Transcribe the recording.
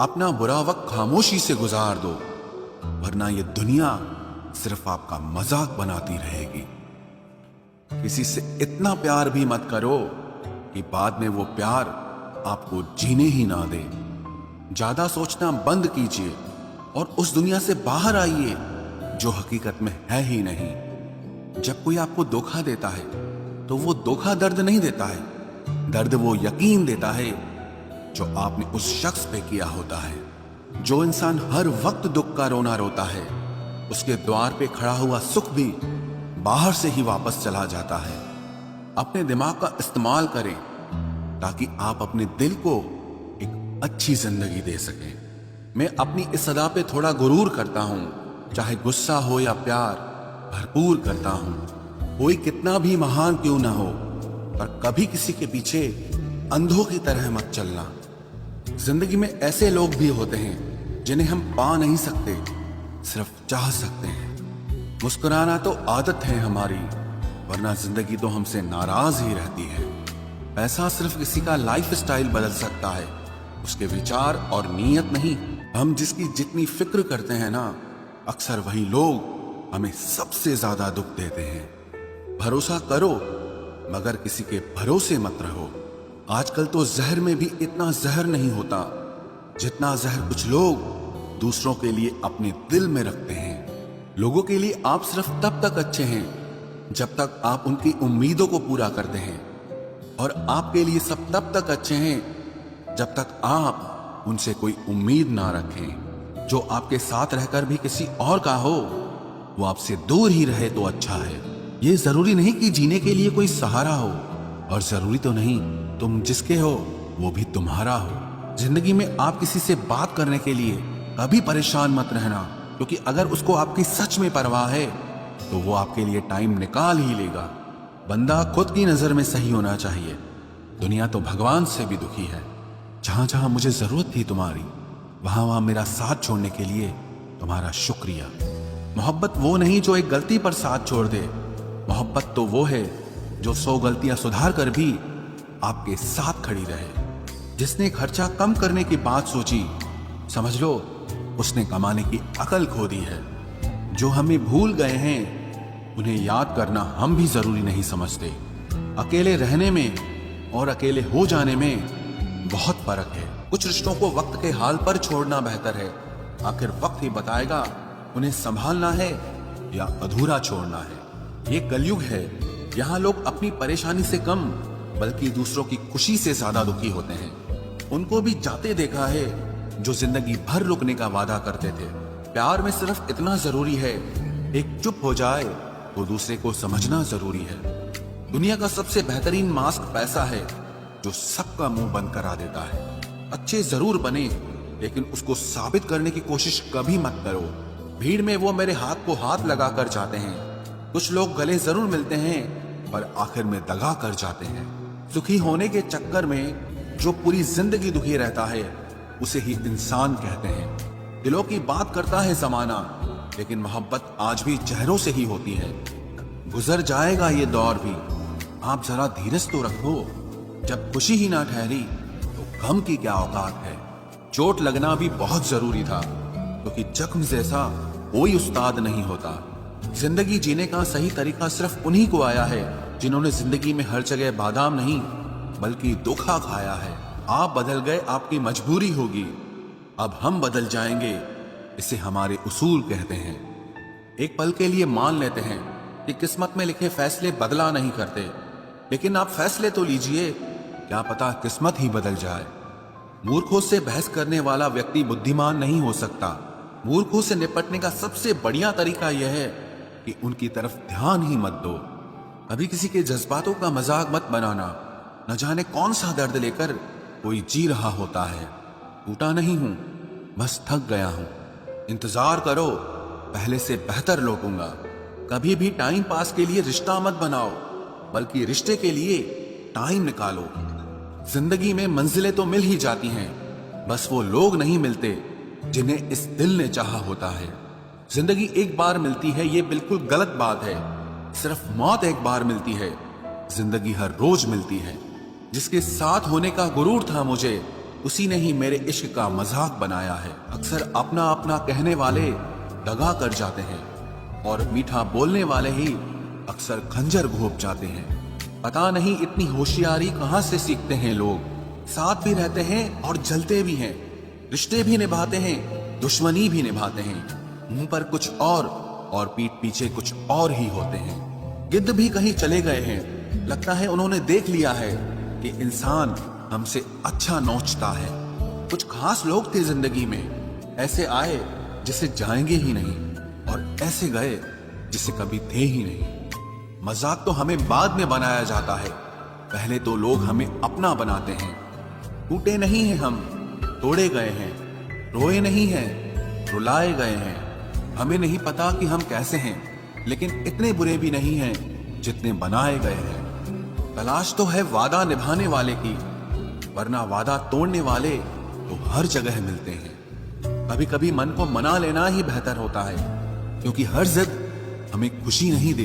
अपना बुरा वक्त खामोशी से गुजार दो, वरना ये दुनिया सिर्फ आपका मजाक बनाती रहेगी। किसी से इतना प्यार भी मत करो कि बाद में वो प्यार आपको जीने ही ना दे। ज्यादा सोचना बंद कीजिए और उस दुनिया से बाहर आइए जो हकीकत में है ही नहीं। जब कोई आपको धोखा देता है तो वो धोखा दर्द नहीं देता है, दर्द वो यकीन देता है जो आपने उस शख्स पे किया होता है। जो इंसान हर वक्त दुख का रोना रोता है, उसके द्वार पे खड़ा हुआ सुख भी बाहर से ही वापस चला जाता है। अपने दिमाग का इस्तेमाल करें ताकि आप अपने दिल को एक अच्छी जिंदगी दे सकें। मैं अपनी इस सदा पे थोड़ा गुरूर करता हूं, चाहे गुस्सा हो या प्यार भरपूर करता हूं। कोई कितना भी महान क्यों ना हो, पर कभी किसी के पीछे अंधों की तरह मत चलना। जिंदगी में ऐसे लोग भी होते हैं जिन्हें हम पा नहीं सकते, सिर्फ चाह सकते हैं। मुस्कुराना तो आदत है हमारी, वरना जिंदगी तो हमसे नाराज ही रहती है। पैसा सिर्फ किसी का लाइफ स्टाइल बदल सकता है, उसके विचार और नीयत नहीं। हम जिसकी जितनी फिक्र करते हैं ना, अक्सर वही लोग हमें सबसे ज्यादा दुख देते हैं। भरोसा करो मगर किसी के भरोसे मत रहो। आजकल तो जहर में भी इतना जहर नहीं होता जितना जहर कुछ लोग दूसरों के लिए अपने दिल में रखते हैं। लोगों के लिए आप सिर्फ तब तक अच्छे हैं जब तक आप उनकी उम्मीदों को पूरा करते हैं, और आपके लिए सब तब तक अच्छे हैं जब तक आप उनसे कोई उम्मीद ना रखें। जो आपके साथ रहकर भी किसी और का हो, वो आपसे दूर ही रहे तो अच्छा है। ये जरूरी नहीं कि जीने के लिए कोई सहारा हो, और जरूरी तो नहीं तुम जिसके हो वो भी तुम्हारा हो। जिंदगी में आप किसी से बात करने के लिए कभी परेशान मत रहना, क्योंकि अगर उसको आपकी सच में परवाह है तो वो आपके लिए टाइम निकाल ही लेगा। बंदा खुद की नजर में सही होना चाहिए, दुनिया तो भगवान से भी दुखी है। जहां जहां मुझे जरूरत थी तुम्हारी, वहां वहां मेरा साथ छोड़ने के लिए तुम्हारा शुक्रिया। मोहब्बत वो नहीं जो एक गलती पर साथ छोड़ दे, मोहब्बत तो वो है जो 100 गलतियां सुधार कर भी आपके साथ खड़ी रहे। जिसने खर्चा कम करने की बात सोची, समझ लो उसने कमाने की अकल खो दी है। जो हमें भूल गए हैं उन्हें याद करना हम भी जरूरी नहीं समझते। अकेले रहने में और अकेले हो जाने में बहुत फर्क है। कुछ रिश्तों को वक्त के हाल पर छोड़ना बेहतर है। आखिर वक्त ही बताएगा उन्हें संभालना है या अधूरा छोड़ना है। ये कलयुग है, यहाँ लोग अपनी परेशानी से कम बल्कि दूसरों की खुशी से ज्यादा दुखी होते हैं। उनको भी जाते देखा है जो जिंदगी भर रुकने का वादा करते थे। प्यार में सिर्फ इतना जरूरी है, एक चुप हो जाए तो दूसरे को समझना जरूरी है। दुनिया का सबसे बेहतरीन मास्क पैसा है जो सबका मुंह बंद करा देता है। अच्छे जरूर बने, लेकिन उसको साबित करने की कोशिश कभी मत करो। भीड़ में वो मेरे हाथ को हाथ लगा कर जाते हैं। कुछ लोग गले जरूर मिलते हैं पर आखिर में दगा कर जाते हैं। सुखी होने के चक्कर में जो पूरी जिंदगी दुखी रहता है उसे ही इंसान कहते हैं। दिलों की बात करता है जमाना, लेकिन मोहब्बत आज भी चेहरों से ही होती है। गुजर जाएगा ये दौर भी, आप जरा धीरज तो रखो। जब खुशी ही ना ठहरी तो गम की क्या औकात है। चोट लगना भी बहुत जरूरी था, क्योंकि जख्म जैसा कोई उस्ताद नहीं होता। जिंदगी जीने का सही तरीका सिर्फ उन्हीं को आया है जिन्होंने जिंदगी में हर जगह बादाम नहीं बल्कि धोखा खाया है। आप बदल गए, आपकी मजबूरी होगी, अब हम बदल जाएंगे, इसे हमारे उसूल कहते हैं। एक पल के लिए मान लेते हैं कि किस्मत में लिखे फैसले बदला नहीं करते, लेकिन आप फैसले तो लीजिए, क्या पता किस्मत ही बदल जाए। मूर्खों से बहस करने वाला व्यक्ति बुद्धिमान नहीं हो सकता। मूर्खों से निपटने का सबसे बढ़िया तरीका यह है कि उनकी तरफ ध्यान ही मत दो। अभी किसी के जज्बातों का मजाक मत बनाना। न जाने कौन सा दर्द लेकर कोई जी रहा होता है। टूटा नहीं हूं, बस थक गया हूं। इंतजार करो, पहले से बेहतर लौटूंगा। कभी भी टाइम पास के लिए रिश्ता मत बनाओ, बल्कि रिश्ते के लिए टाइम निकालो। जिंदगी में मंजिलें तो मिल ही जाती हैं, बस वो लोग नहीं मिलते जिन्हें इस दिल ने चाहा होता है। जिंदगी एक बार मिलती है, ये बिल्कुल गलत बात है। सिर्फ मौत एक बार मिलती है, जिंदगी हर रोज मिलती है। जिसके साथ होने का गुरूर था मुझे, उसी ने ही मेरे इश्क का मजाक बनाया है। अक्सर अपना अपना कहने वाले दगा कर जाते हैं और मीठा बोलने वाले ही अक्सर खंजर घोंप जाते हैं। पता नहीं इतनी होशियारी कहां से सीखते हैं लोग। साथ भी रहते हैं और जलते भी हैं, रिश्ते भी निभाते हैं, दुश्मनी भी निभाते हैं। मुंह पर कुछ और पीठ पीछे कुछ और ही होते हैं। गिद्ध भी कहीं चले गए हैं, लगता है उन्होंने देख लिया है कि इंसान हमसे अच्छा नोचता है। कुछ खास लोग थे जिंदगी में, ऐसे आए जिसे जाएंगे ही नहीं और ऐसे गए जिसे कभी थे ही नहीं। मजाक तो हमें बाद में बनाया जाता है, पहले तो लोग हमें अपना बनाते हैं। टूटे नहीं हैं हम, तोड़े गए हैं, रोए नहीं हैं, रुलाए गए हैं। हमें नहीं पता कि हम कैसे हैं, लेकिन इतने बुरे भी नहीं हैं जितने बनाए गए हैं। तलाश तो है वादा निभाने वाले की, वरना वादा तोड़ने वाले तो हर जगह मिलते हैं। कभी कभी मन को मना लेना ही बेहतर होता है, क्योंकि हर जिद हमें खुशी नहीं देती।